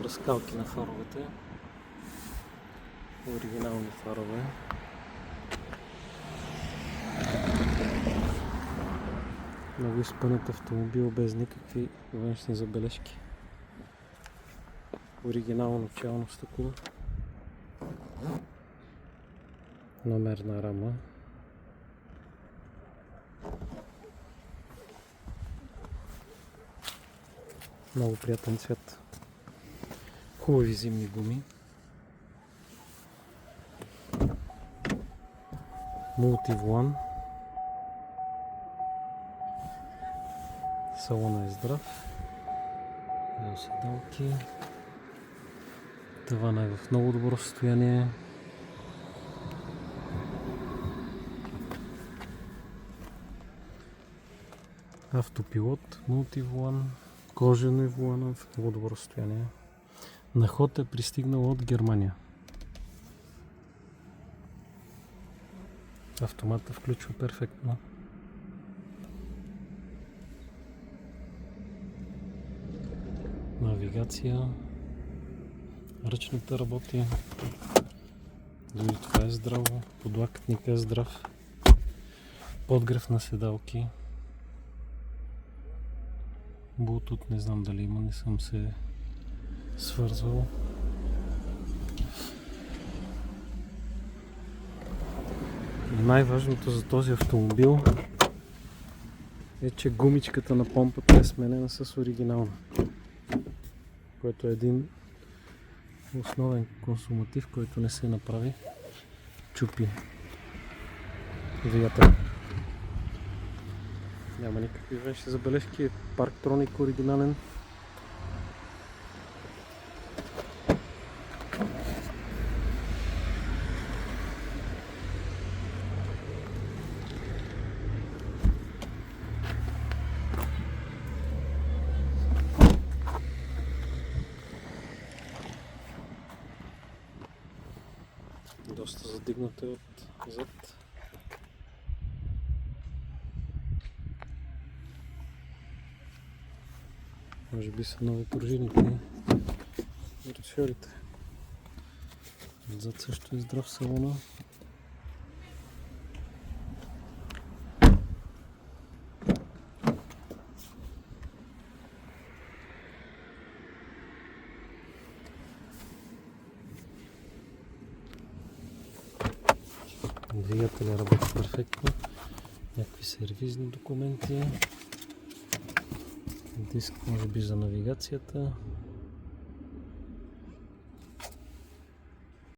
тласкалки на фаровете. Оригинални фарове. Много изпънат автомобил без никакви външни забележки. Оригинално челно стъкло. Номерна рама. Много приятен цвят. Хубави зимни гуми. Мултиволан. Салона е здрав. Седалки. Тавана е в много добро състояние. Автопилот, мултиволан, кожено и волана в много добро състояние. На ход е пристигнал от Германия. Автомата включва перфектно. Навигация. Ръчната работи. Дори това е здраво. Подлакътника е здрав. Подгрев на седалки. Bluetooth не знам дали има, не съм се свързвал. Най-важното за този автомобил е, че гумичката на помпата е сменена с оригинална, което е един основен консуматив, който не се направи. Чупи вията. Няма никакви външни забележки. Парктроник оригинален. Доста задигната отзад. Може би са нови пружините и ресорите. Отзад също е здрав салона. Двигателя работи перфектно. Някакви сервизни документи. Диск може би за навигацията.